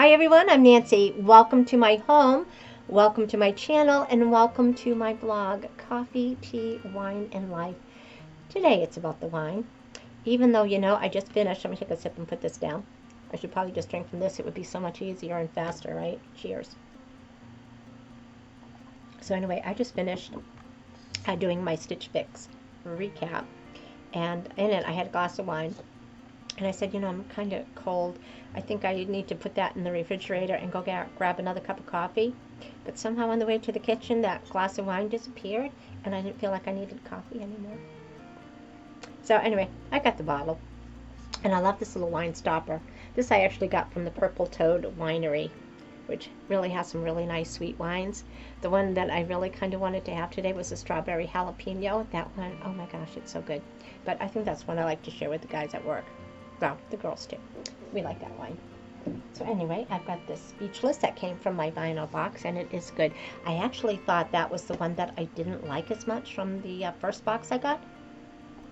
Hi everyone, I'm Nancy. Welcome to my home, welcome to my channel, and welcome to my blog, Coffee, Tea, Wine, and Life. Today it's about the wine. Even though, I just finished, I'm going to take a sip and put this down. I should probably just drink from this. It would be so much easier and faster, right? Cheers. So anyway, I just finished doing my Stitch Fix recap. And in it, I had a glass of wine. And I said, I'm kind of cold. I think I need to put that in the refrigerator and go grab another cup of coffee. But somehow on the way to the kitchen, that glass of wine disappeared, and I didn't feel like I needed coffee anymore. So anyway, I got the bottle. And I love this little wine stopper. This I actually got from the Purple Toad Winery, which really has some really nice sweet wines. The one that I really kind of wanted to have today was the strawberry jalapeno. That one, oh my gosh, it's so good. But I think that's one I like to share with the guys at work. Well, the girls too. We like that wine. So anyway, I've got this Speechless that came from my vinyl box, and it is good. I actually thought that was the one that I didn't like as much from the first box I got,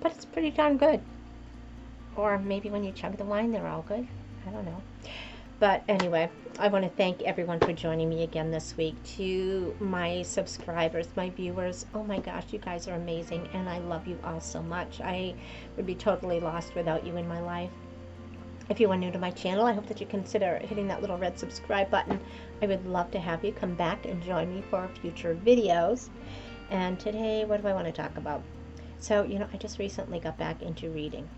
but it's pretty darn good. Or maybe when you chug the wine, they're all good. I don't know. But anyway, I want to thank everyone for joining me again this week. To my subscribers, my viewers, oh my gosh, you guys are amazing, and I love you all so much. I would be totally lost without you in my life. If you are new to my channel, I hope that you consider hitting that little red subscribe button. I would love to have you come back and join me for future videos. And today, what do I want to talk about? So, I just recently got back into reading.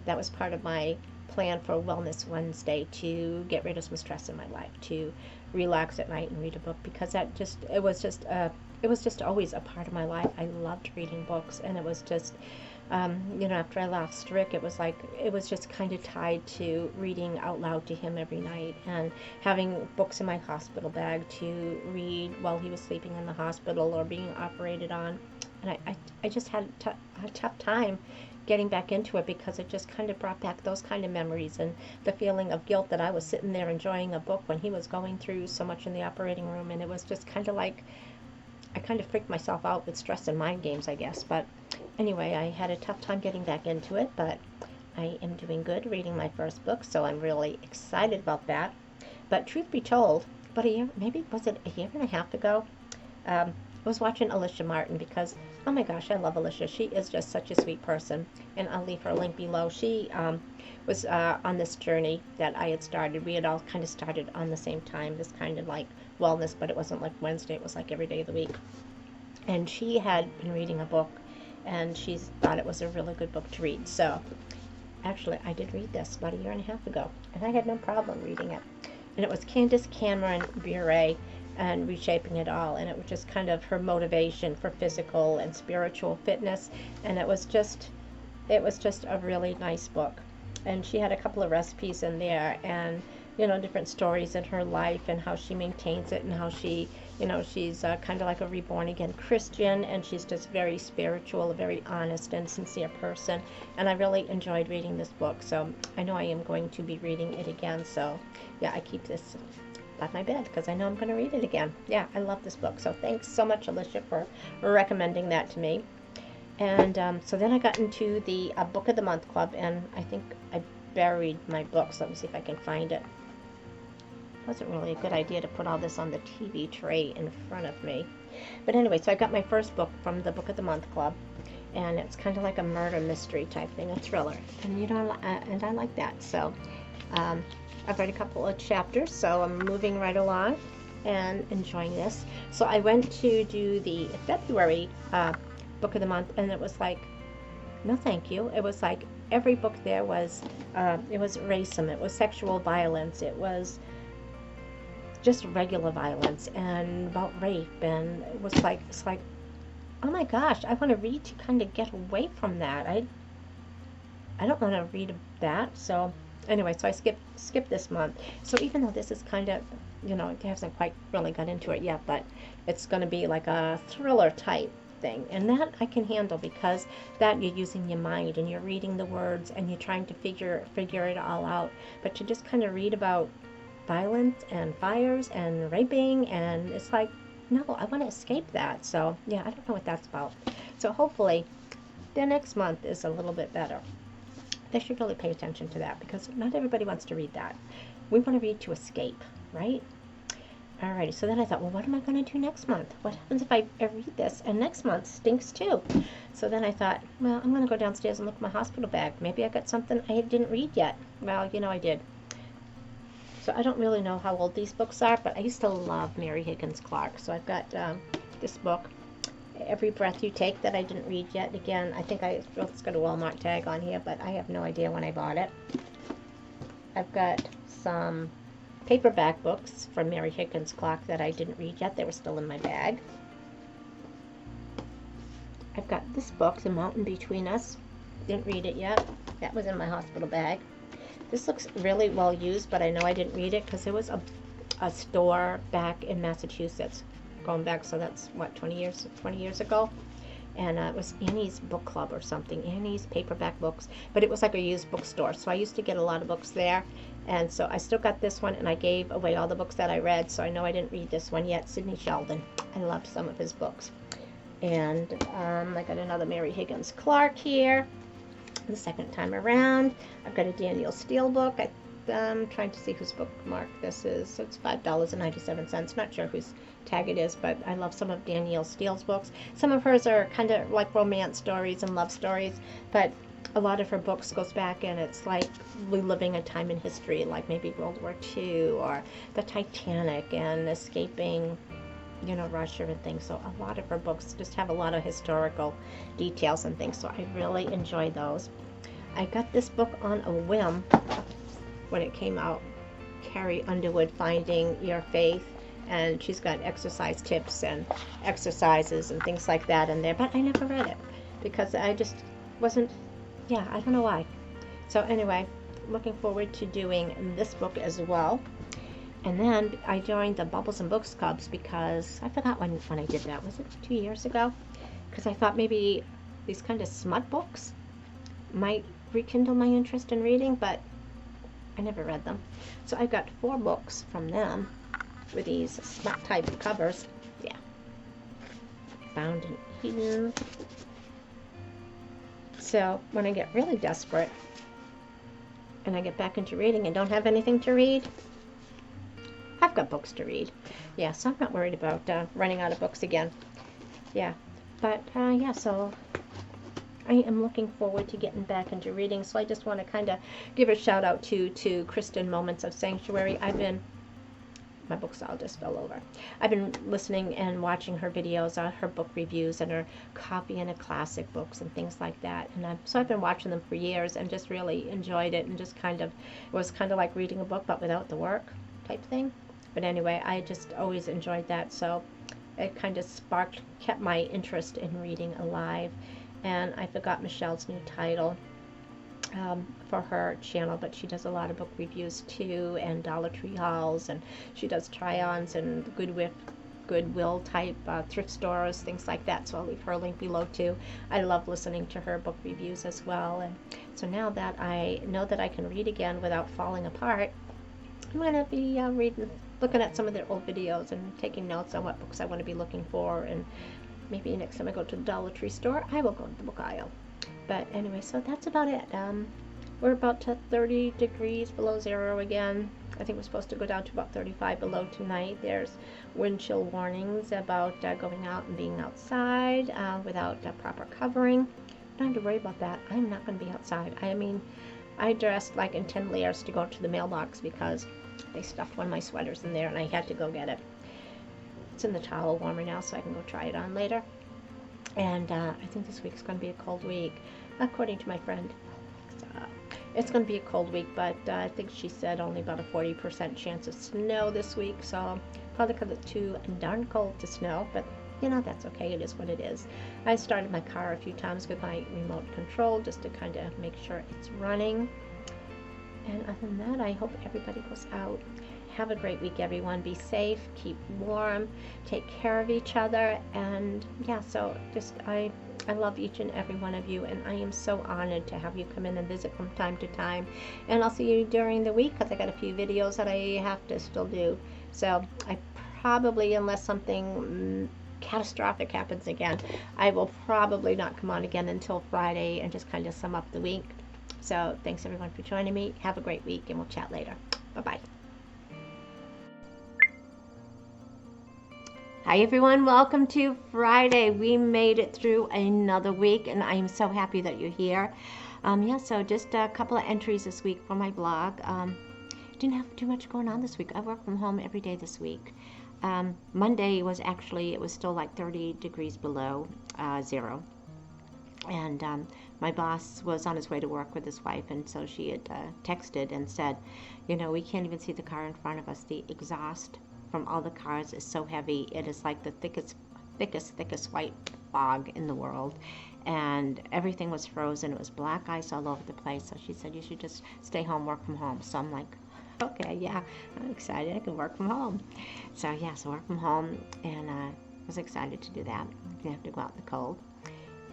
That was part of my plan for Wellness Wednesday, to get rid of some stress in my life, to relax at night and read a book, because it was just always a part of my life. I loved reading books, and it was just after I lost Rick, it was just kind of tied to reading out loud to him every night, and having books in my hospital bag to read while he was sleeping in the hospital or being operated on. And I just had a tough time getting back into it, because it just kind of brought back those kind of memories, and the feeling of guilt that I was sitting there enjoying a book when he was going through so much in the operating room. And it was just kind of like I kind of freaked myself out with stress and mind games, I guess. But anyway, I had a tough time getting back into it, but I am doing good reading my first book, so I'm really excited about that. But truth be told, about a year, maybe was it a year and a half ago, I was watching Alisha Martin, because, oh my gosh, I love Alisha. She is just such a sweet person, and I'll leave her link below. She was on this journey that I had started. We had all kind of started on the same time, this kind of like wellness, but it wasn't like Wednesday. It was like every day of the week. And she had been reading a book, and she thought it was a really good book to read. So actually, I did read this about a year and a half ago, and I had no problem reading it. And it was Candace Cameron Bure and Reshaping It All, and it was just kind of her motivation for physical and spiritual fitness, and it was just a really nice book. And she had a couple of recipes in there, and different stories in her life, and how she maintains it, and how she she's kind of like a reborn again Christian, and she's just very spiritual, a very honest and sincere person. And I really enjoyed reading this book, so I know I am going to be reading it again. So yeah, I keep this by my bed because I know I'm going to read it again. Yeah, I love this book. So thanks so much, Alisha, for recommending that to me. And so then I got into the Book of the Month Club, and I think I buried my books. Let me see if I can find it. It wasn't really a good idea to put all this on the TV tray in front of me. But anyway, so I got my first book from the Book of the Month Club, and it's kind of like a murder mystery type thing, a thriller. And and I like that. So I've read a couple of chapters, so I'm moving right along and enjoying this. So I went to do the February Book of the Month, and it was like, no thank you. It was like every book there was, it was racism, it was sexual violence, it was just regular violence, and about rape, and it was like, it's like, oh my gosh, I want to read to kind of get away from that. I don't want to read that. So anyway, so I skipped this month. So even though this is kind of, it hasn't quite really got into it yet, but it's going to be like a thriller type thing, and that I can handle, because that you're using your mind and you're reading the words and you're trying to figure it all out. But to just kind of read about violence and fires and raping, and it's like, no, I want to escape that. So yeah, I don't know what that's about. So hopefully the next month is a little bit better. They should really pay attention to that, because not everybody wants to read that. We want to read to escape, right? Alrighty, so then I thought, well, what am I going to do next month? What happens if I read this and next month stinks too? So then I thought, well, I'm going to go downstairs and look at my hospital bag. Maybe I got something I didn't read yet. Well, I did. So I don't really know how old these books are, but I used to love Mary Higgins Clark. So I've got this book, Every Breath You Take, that I didn't read yet. Again, I think it's got a Walmart tag on here, but I have no idea when I bought it. I've got some paperback books from Mary Higgins Clark that I didn't read yet. They were still in my bag. I've got this book, The Mountain Between Us. Didn't read it yet. That was in my hospital bag. This looks really well used, but I know I didn't read it because there was a store back in Massachusetts. Going back, so that's what, 20 years ago? And it was Annie's Book Club or something, Annie's paperback books, but it was like a used bookstore. So I used to get a lot of books there, and so I still got this one, and I gave away all the books that I read, so I know I didn't read this one yet. Sidney Sheldon. I loved some of his books. And I got another Mary Higgins Clark here, the second time around. I've got a Danielle Steele book. I'm trying to see whose bookmark this is. So it's $5.97. Not sure whose tag it is, but I love some of Danielle Steele's books. Some of hers are kind of like romance stories and love stories, but a lot of her books goes back and it's like reliving a time in history, like maybe World War II or the Titanic and escaping, Russia and things. So a lot of her books just have a lot of historical details and things, so I really enjoy those. I got this book on a whim when it came out, Carrie Underwood, Finding Your Faith, and she's got exercise tips and exercises and things like that in there, but I never read it because I just wasn't, I don't know why. So anyway, looking forward to doing this book as well. And then I joined the Bubbles and Books Clubs because I forgot when I did that. Was it 2 years ago? Because I thought maybe these kind of smut books might rekindle my interest in reading, but I never read them. So I've got 4 books from them with these smut type covers. Yeah. Found in Eden. So when I get really desperate and I get back into reading and don't have anything to read, I've got books to read. Yeah, so I'm not worried about running out of books again. Yeah. But so I am looking forward to getting back into reading. So I just want to kind of give a shout out to Kristin, Moments of Sanctuary. My books all just fell over. I've been listening and watching her videos on her book reviews and her copy and a classic books and things like that. And so I've been watching them for years and just really enjoyed it, and just it was kind of like reading a book but without the work type thing. But anyway, I just always enjoyed that. So it kind of kept my interest in reading alive. And I forgot Michelle's new title for her channel, but she does a lot of book reviews too, and Dollar Tree hauls, and she does try-ons and Goodwill type thrift stores, things like that. So I'll leave her link below too. I love listening to her book reviews as well. And so now that I know that I can read again without falling apart, I'm going to be looking at some of their old videos and taking notes on what books I want to be looking for, and maybe next time I go to the Dollar Tree store, I will go to the book aisle. But anyway, so that's about it. We're about to 30 degrees below zero again. I think we're supposed to go down to about 35 below tonight. There's wind chill warnings about going out and being outside without proper covering. Don't have to worry about that. I'm not going to be outside. I mean, I dressed like in 10 layers to go to the mailbox because they stuffed one of my sweaters in there and I had to go get it. It's in the towel warmer now, so I can go try it on later. And I think this week's going to be a cold week, according to my friend. It's going to be a cold week, but I think she said only about a 40% chance of snow this week, so probably because it's too darn cold to snow, but that's okay. It is what it is. I started my car a few times with my remote control just to kind of make sure it's running. And other than that, I hope everybody goes out. Have a great week, everyone. Be safe, keep warm, take care of each other, and so just I love each and every one of you, and I am so honored to have you come in and visit from time to time. And I'll see you during the week because I got a few videos that I have to still do. So I probably, unless something catastrophic happens again, I will probably not come on again until Friday and just kind of sum up the week. So thanks everyone for joining me. Have a great week, and we'll chat later. Bye-bye. Hi everyone, welcome to Friday. We made it through another week and I am so happy that you're here. So just a couple of entries this week for my blog. Didn't have too much going on this week. I worked from home every day this week. Monday was actually, it was still like 30 degrees below zero. And my boss was on his way to work with his wife, and so she had texted and said, you know, we can't even see the car in front of us. The exhaust from all the cars is so heavy. It is like the thickest white fog in the world. And everything was frozen. It was black ice all over the place. So she said, you should just stay home, work from home. So I'm like, okay, yeah, I'm excited. I can work from home. So yeah, so work from home, and was excited to do that. I didn't have to go out in the cold.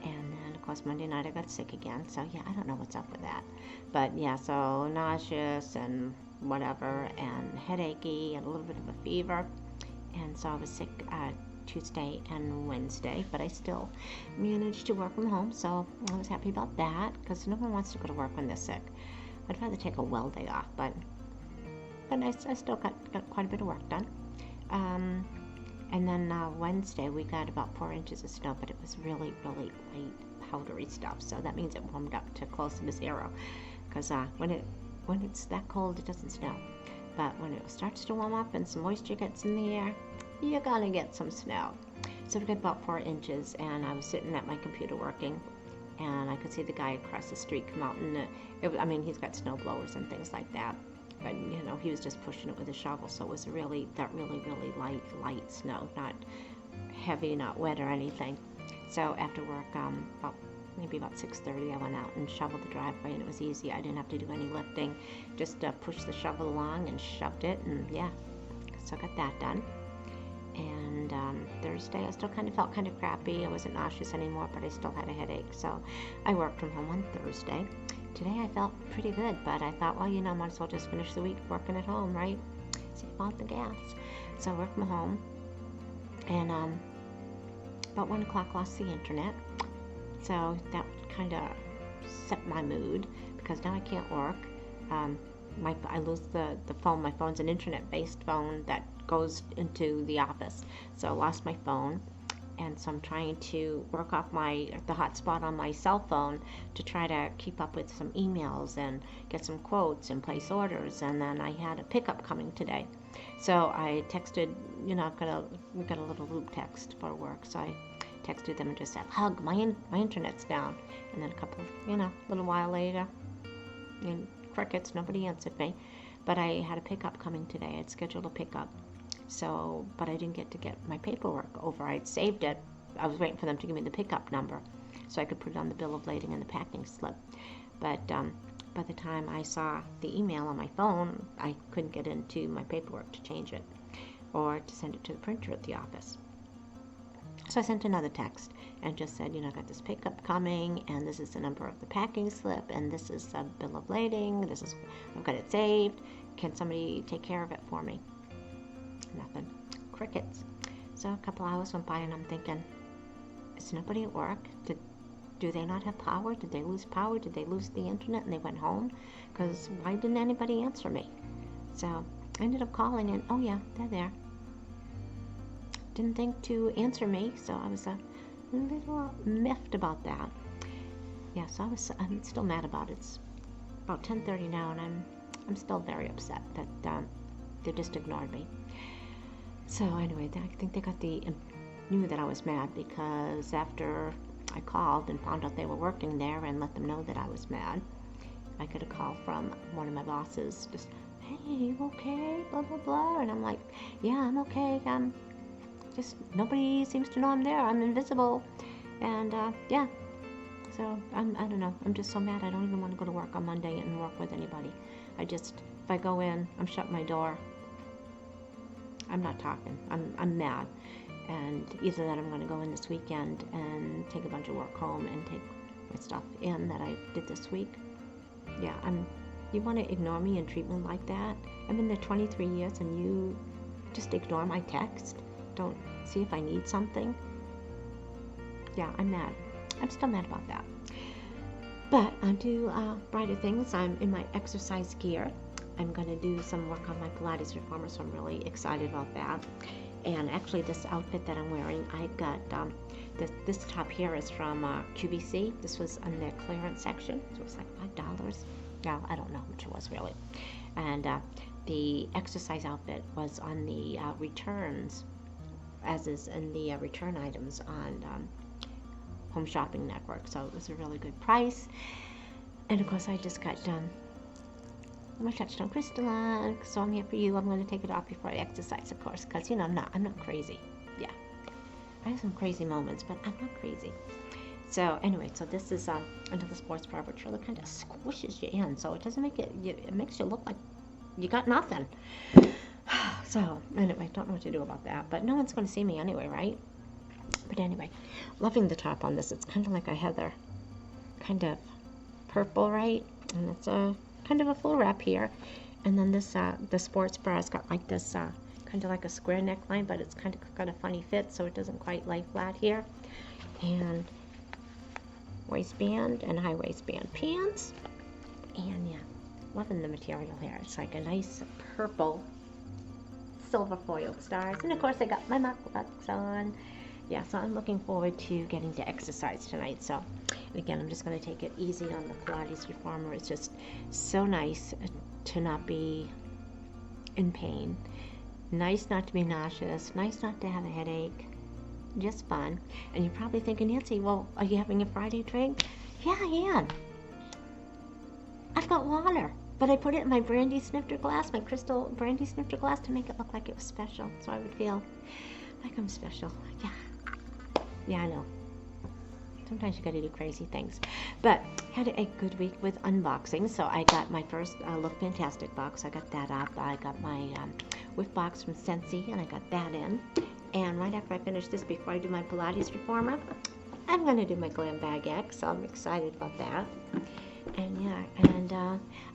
And then, of course, Monday night I got sick again. So, yeah, I don't know what's up with that. But, yeah, so nauseous and whatever, and headachy and a little bit of a fever. And so I was sick Tuesday and Wednesday, but I still managed to work from home. So I was happy about that, because no one wants to go to work when they're sick. I'd rather take a well day off, but I still got quite a bit of work done. And then Wednesday we got about 4 inches of snow, but it was really, really light, powdery stuff. So that means it warmed up to close to 0, because when it's that cold, it doesn't snow. But when it starts to warm up and some moisture gets in the air, you're gonna get some snow. So we got about 4 inches, and I was sitting at my computer working, and I could see the guy across the street come out, and he's got snow blowers and things like that. But, you know, he was just pushing it with a shovel, so it was really light snow, not heavy, not wet or anything. So after work, maybe about 6:30, I went out and shoveled the driveway, and it was easy. I didn't have to do any lifting, just pushed the shovel along and shoved it, and yeah, so I got that done. And Thursday, I still felt kind of crappy. I wasn't nauseous anymore, but I still had a headache, so I worked from home on Thursday. Today I felt pretty good, but I thought, well, you know, might as well just finish the week working at home, right? Save on the gas. So I worked from home, and about 1 o'clock lost the internet. So that kind of set my mood, because now I can't work. I lose the phone. My phone's an internet-based phone that goes into the office. So I lost my phone. And so I'm trying to work off the hotspot on my cell phone to try to keep up with some emails and get some quotes and place orders. And then I had a pickup coming today. So I texted, you know, we got a little group text for work. So I texted them and just said, hug, my internet's down. And then a little while later, and crickets, nobody answered me. But I had a pickup coming today. I'd scheduled a pickup. So, but I didn't get to get my paperwork over. I'd saved it. I was waiting for them to give me the pickup number so I could put it on the bill of lading and the packing slip. But by the time I saw the email on my phone, I couldn't get into my paperwork to change it or to send it to the printer at the office. So I sent another text and just said, you know, I got this pickup coming, and this is the number of the packing slip, and this is the bill of lading. I've got it saved. Can somebody take care of it for me? Nothing. Crickets. So a couple hours went by, and I'm thinking, is nobody at work? Do they not have power? Did they lose power? Did they lose the internet and they went home? Because why didn't anybody answer me? So I ended up calling, and oh yeah, they're there. Didn't think to answer me, so I was a little miffed about that. Yeah, so I'm still mad about it. It's about 10:30 now, and I'm still very upset that they just ignored me. So anyway, I think they knew that I was mad, because after I called and found out they were working there and let them know that I was mad, I got a call from one of my bosses, just, hey, you okay, blah, blah, blah. And I'm like, yeah, I'm okay. Just nobody seems to know I'm there. I'm invisible. And yeah, so I don't know. I'm just so mad. I don't even want to go to work on Monday and work with anybody. If I go in, I'm shutting my door. I'm not talking. I'm mad. And either that, I'm going to go in this weekend and take a bunch of work home and take my stuff in that I did this week. Yeah, you want to ignore me and treat me like that? I've been there 23 years and you just ignore my text? Don't see if I need something? Yeah, I'm mad. I'm still mad about that. But on to brighter things. I'm in my exercise gear. I'm going to do some work on my Pilates reformer, so I'm really excited about that. And actually, this outfit that I'm wearing, I got this top here is from QVC. This was on their clearance section, so it was like $5. No, I don't know how much it was really. And the exercise outfit was on the returns, as is in the return items on Home Shopping Network. So it was a really good price. And of course, I just got done my touchstone crystalline, so I'm here for you. I'm going to take it off before I exercise, of course, because, you know, I'm not crazy. Yeah, I have some crazy moments, but I'm not crazy. So anyway, so this is another sports bra, which really kind of squishes you in, so it doesn't make it, it makes you look like you got nothing. So anyway, don't know what to do about that, but no one's going to see me anyway, right? But anyway, loving the top on this. It's kind of like a heather, kind of purple, right? And it's a kind of a full wrap here, and then this the sports bra's got like this kind of like a square neckline, but it's kind of got a funny fit, so it doesn't quite lay flat here. And waistband and high waistband pants, and yeah, loving the material here. It's like a nice purple silver foiled stars, and of course I got my mucklucks on. Yeah, so I'm looking forward to getting to exercise tonight. So, and again, I'm just going to take it easy on the Pilates reformer. It's just so nice to not be in pain. Nice not to be nauseous. Nice not to have a headache. Just fun. And you're probably thinking, Nancy, well, are you having a Friday drink? Yeah, I am. I've got water, but I put it in my brandy snifter glass, my crystal brandy snifter glass, to make it look like it was special, so I would feel like I'm special. Yeah, I know. Sometimes you gotta do crazy things. But had a good week with unboxing. So I got my first Look Fantastic box. I got that up. I got my whip box from Scentsy, and I got that in. And right after I finish this, before I do my Pilates reformer, I'm gonna do my Glam Bag X. So I'm excited about that. And yeah, and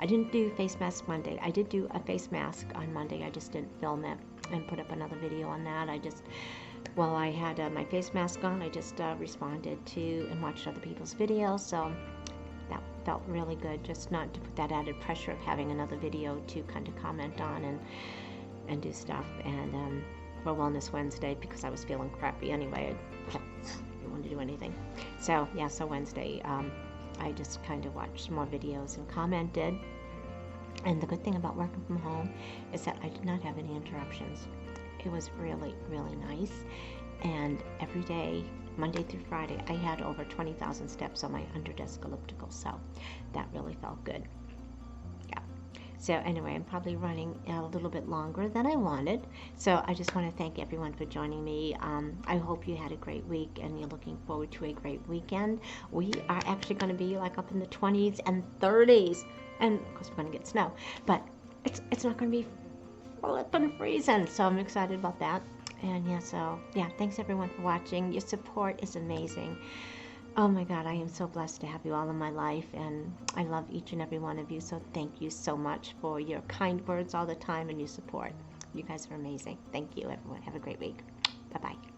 I didn't do face mask Monday. I did do a face mask on Monday. I just didn't film it and put up another video on that. While I had my face mask on, I just responded to and watched other people's videos, so that felt really good, just not to put that added pressure of having another video to kind of comment on and do stuff. And for Wellness Wednesday, because I was feeling crappy anyway, I didn't want to do anything. So yeah, so Wednesday, I just kind of watched more videos and commented. And the good thing about working from home is that I did not have any interruptions. It was really, really nice. And every day, Monday through Friday, I had over 20,000 steps on my under-desk elliptical. So that really felt good. Yeah. So anyway, I'm probably running a little bit longer than I wanted. So I just want to thank everyone for joining me. I hope you had a great week and you're looking forward to a great weekend. We are actually going to be like up in the 20s and 30s. And of course, we're going to get snow. But it's not going to be flippin' freezing, so I'm excited about that. And yeah, so yeah, thanks everyone for watching. Your support is amazing. Oh my God, I am so blessed to have you all in my life, and I love each and every one of you. So thank you so much for your kind words all the time and your support. You guys are amazing. Thank you, everyone. Have a great week. Bye-bye.